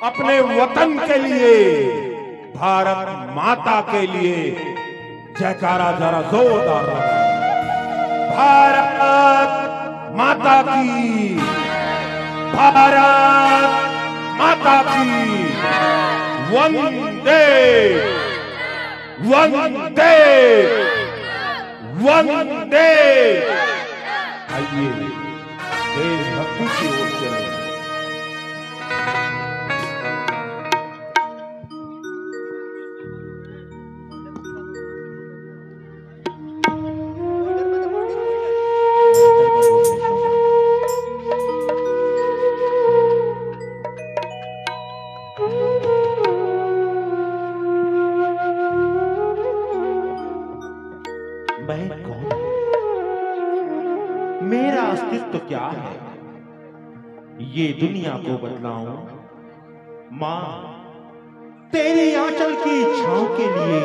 अपने वतन के लिए, भारत माता के लिए जयकारा जरा जोरदार लगाएं। भारत माता की, भारत माता की, वंदे वंदे वंदे। आइए देशभक्ति की ओर चलें। मैं कौन हूं? मेरा अस्तित्व क्या है? ये दुनिया को बदलाऊं? मां, तेरी आंचल की छांव के लिए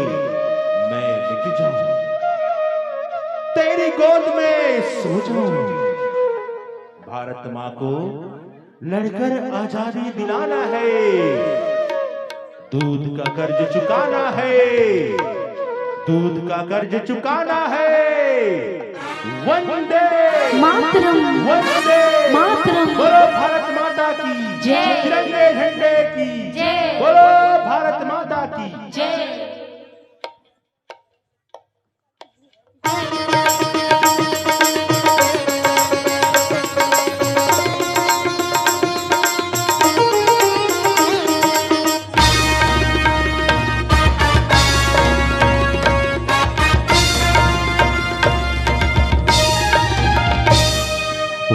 मैं बिक जाऊं, तेरी गोद में सो जाऊं। भारत मां को लड़कर आजादी दिलाना है, दूध का कर्ज चुकाना है, दूध का कर्ज चुकाना है। वंदे मातरम, वंदे मातरम। बोलो भारत माता की जय। तिरंगे झंडे की जय। बोलो भारत माता की जय।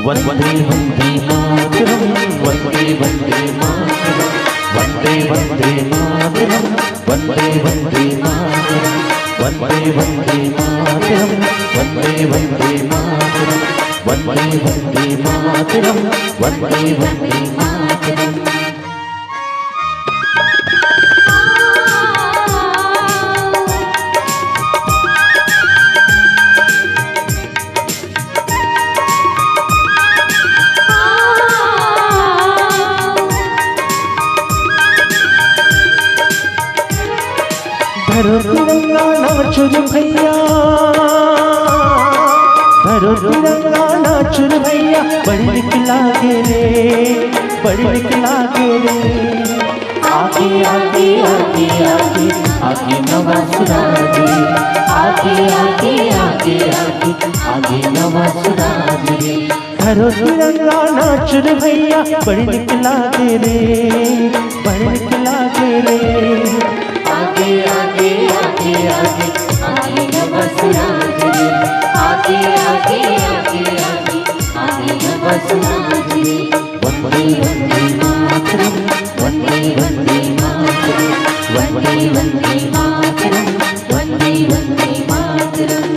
वंदे वंदे मातरम, वंदे वंदे मातरम, वंदे वंदे मातरम, वंदे वंदे मातरम, वंदे वंदे मातरम, वंदे वंदे मातरम, वंदे वंदे मातरम, वंदे वंदे मातरम। धरो तिरंगा नाचो रे भैया, धरो तिरंगा नाचो रे भैया, बड़ी निक लागे रे, बड़ी निक लागे रे। आगे आगे आगे आगे आगे नवा सुराजे, आगे आगे आगे आगे आगे नवा सुराजे। धरो तिरंगा नाचो रे भैया, बड़ी निक लागे रे, बड़ी निक लागे रे। आगे आगे आगे आगे आगे नवा सुराजे, आगे आगे आगे आगे आगे नवा सुराजे। वंदे वंदे मातरम, वंदे वंदे मातरम, वंदे वंदे मातरम, वंदे वंदे मातरम।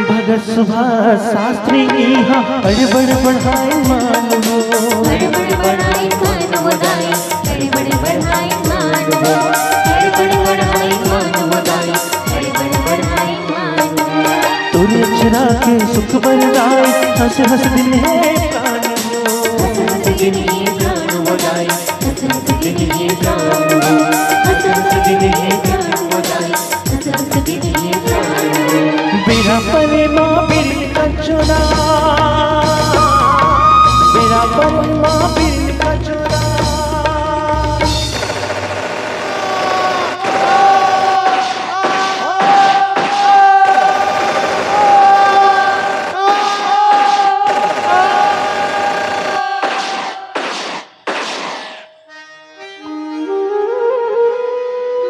भगत सुभाष शास्त्री यहाँ बड़े बड़े बढ़ाई मानो, बड़े बड़े बढ़ाई मानो दाई, बड़े बड़े बढ़ाई मानो, बड़े बड़े बढ़ाई मानो दाई, बड़े बड़े बढ़ाई मानो। तूने चुरा के सुख बरदाई, हंस हंस दिन है प्राण, हंस हंस दिन ये प्राण वो दाई, हंस हंस दिन ये प्राण, हंस हंस दिन ये प्राण वो दाई, हंस हंस दिन ये प्राण। मेरा परमा बिल का चुरा, मेरा परमा बिल का चुरा।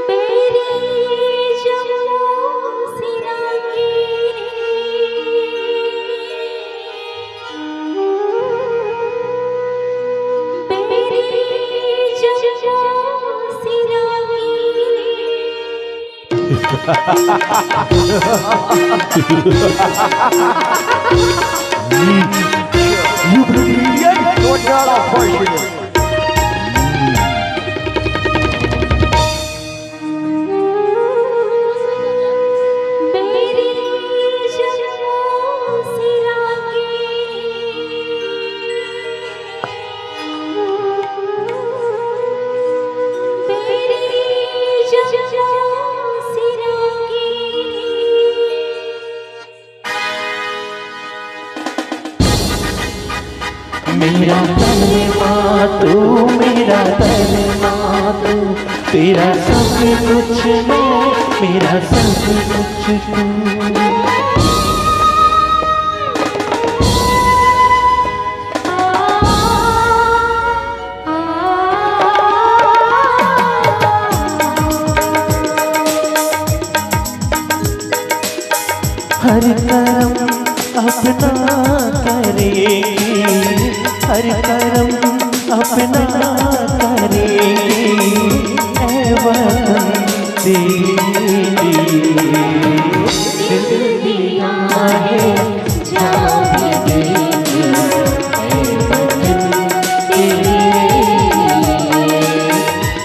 मेरी You brilliant! You're not a person. मेरी जन्मों से आगे मेरी जन्मों से आगे मेरा तलवा तू मेरा तलवा तू तेरा सब कुछ मैं मेरा सब कुछ तू हर कर्म अपना करेगी हर कर्म अपना करेगी ऐ वतन तेरी दिल दिया है जान भी देगी ऐ वतन तेरी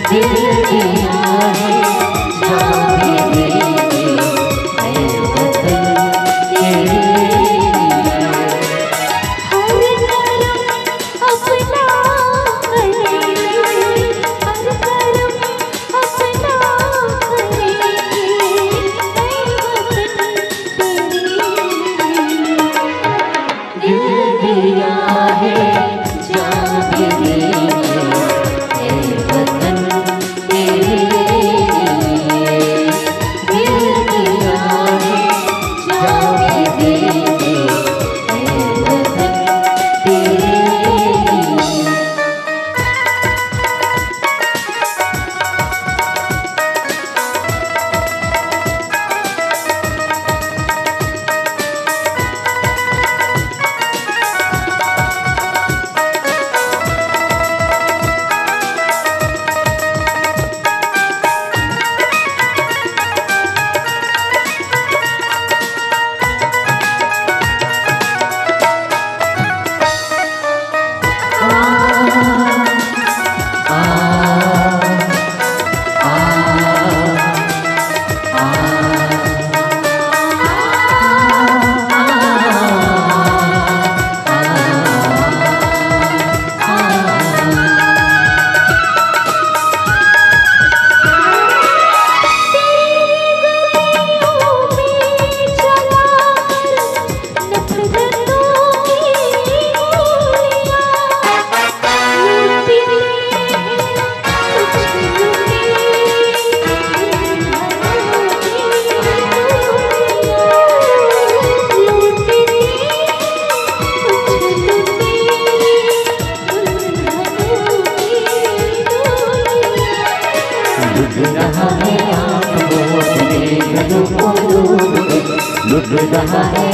दिल दिया है जान भी देगी ऐ वतन तेरी लुट रहा है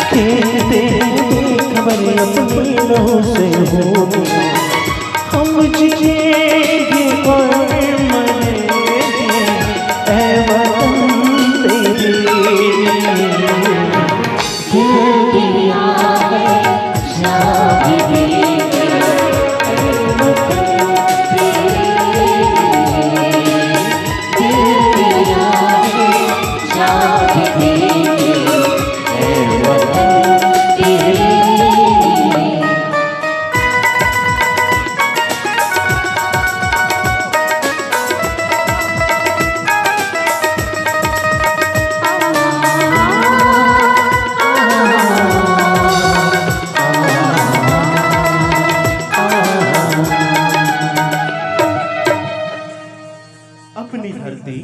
खेलते खबर अपनों से हो हम जिएंगे और मरेंगे ऐ वतन तेरी दिया है शादी अपनी धरती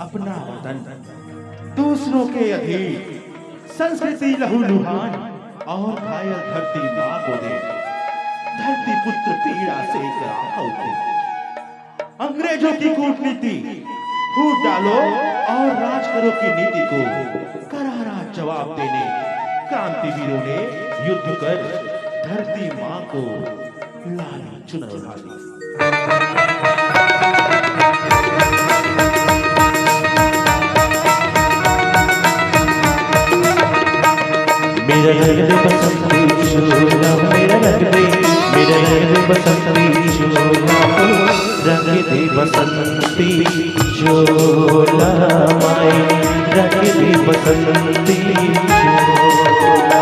अपना वतन दूसरों के अधीन संस्कृति लहूलुहान और घायल धरती माँ को दे धरती पुत्र पीड़ा से ग्राह उठे अंग्रेजों की कूटनीति फूट डालो और राज करो की नीति को करारा जवाब देने क्रांतिवीरों ने युद्ध कर धरती माँ को लाल चुनर उड़ा दी। बसंती झोला माए रंग दे बसंती झोला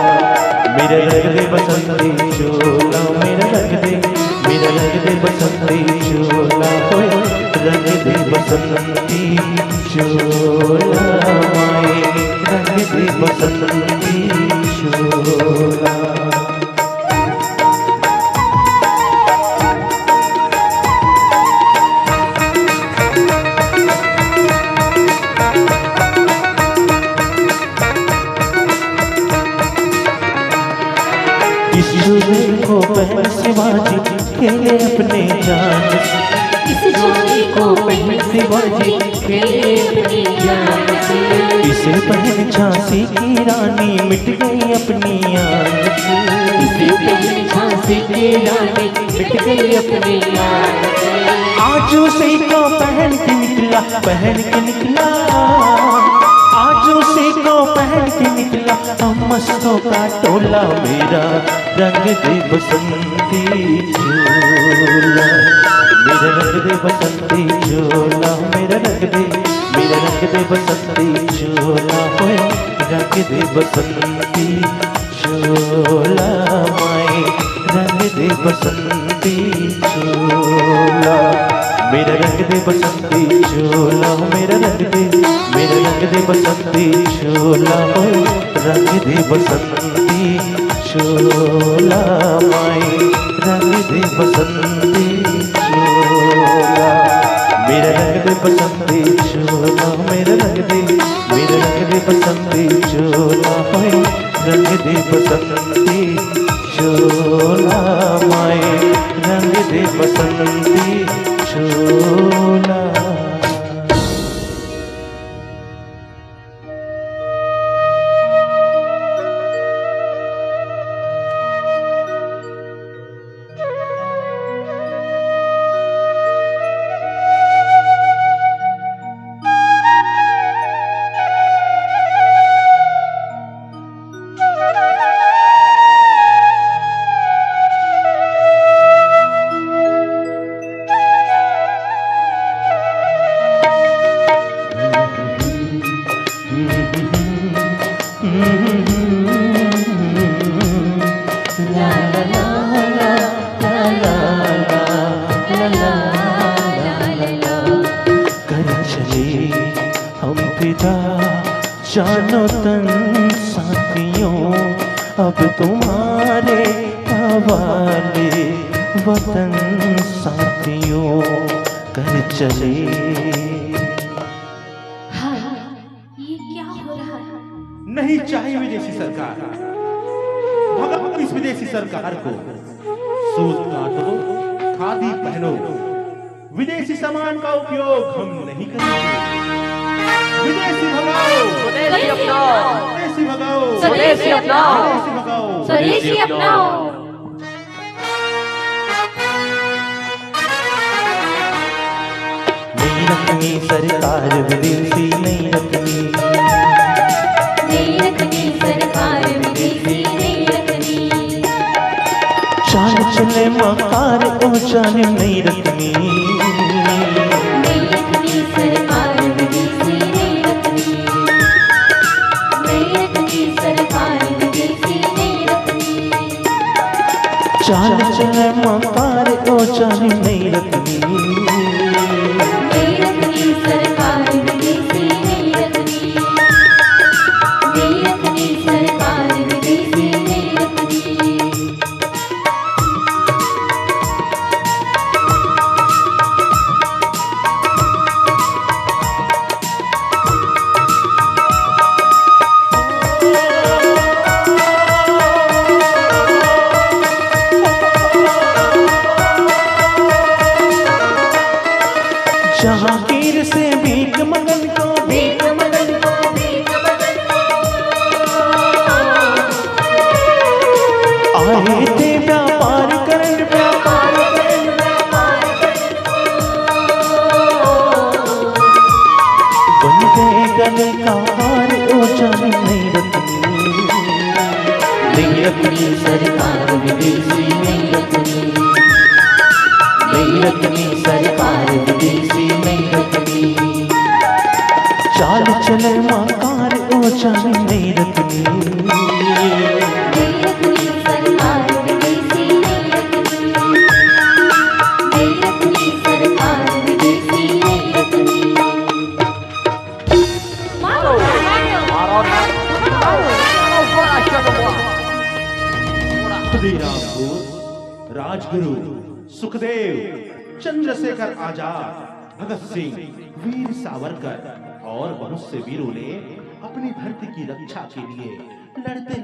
मेरा रंग दे बसंती झोला मेरा रंग दे बसंती झोला होए रंग दे बसंती झोला माए रंग दे बसंती झोला इस झूले को पहन शिवाजी खेले अपने जान इस झूले को पहन शिवाजी खेले अपनी जान से इसे पहन झांसी की रानी मिट गई अपनी आन इसे पहन झांसी की रानी मिट गई अपनी जान से आज उसे को पहन के निकला आज उसे को पहन के निकला हम मस्तों का टोला मेरा रंग दे बसंती झोला मेरा रंग दे बसंती झोला मेरा रंग दे बसंती झोला होए रंग दे बसंती झोला माए रंग दे बसंती झोला मेरा रंग दे बसंती झोला मेरा रंग दे बसंती झोला होए रंग दे बसंती झोला माए रंग दे बसंती झोला मेरा रंग दे बसंती झोला मेरा रंग दे बसंती झोला होए रंग दे बसंती झोला माए रंग दे बसंती झोला जानो तन साथियों अब तुम्हारे हवाले वतन साथियों कर चले। हाँ, ये क्या हो रहा है? नहीं चाहिए विदेशी सरकार, भगाओ इस विदेशी सरकार को। सूत काटो, खादी पहनो, विदेशी सामान का उपयोग हम नहीं करेंगे। विदेशी भगाओ, स्वदेशी अपनाओ, विदेशी भगाओ, स्वदेशी अपनाओ, विदेशी भगाओ, स्वदेशी अपनाओ। नहीं रखनी सरकार विदेशी नहीं रखनी, नहीं रखनी सरकार विदेशी नहीं रखनी। चाल चले मकार ओ जाने नहीं रखनी, नहीं रखनी सरकार विदेशी नहीं रखनी। नहीं रखनी सरकार विदेशी नहीं रखनी। चाल चले मकार ओ जाने नहीं रखनी। नहीं रखनी सरकार विदेशी नहीं रखनी। नहीं रखनी सरकार विदेशी नहीं रखनी। जहांगीर से भीख मंगन को भीख मंगन को भीख मंगन आए थे व्यापार करन व्यापार करन व्यापार बन गए गले का हार ओ जाने नहीं रखनी। नहीं रखनी सरकार विदेशी नहीं रखनी, नहीं रखनी सरकार विदेशी चले मकार ऊंचा नहीं रखनी नहीं रखनी सरकार विदेशी नहीं रखनी नहीं रखनी सरकार विदेशी नहीं रखनी मारो खुदीराम राजगुरु सुखदेव चंद्रशेखर आजाद भगत सिंह वीर सावरकर और बहुत से वीरों ने अपनी धरती की रक्षा के लिए लड़ते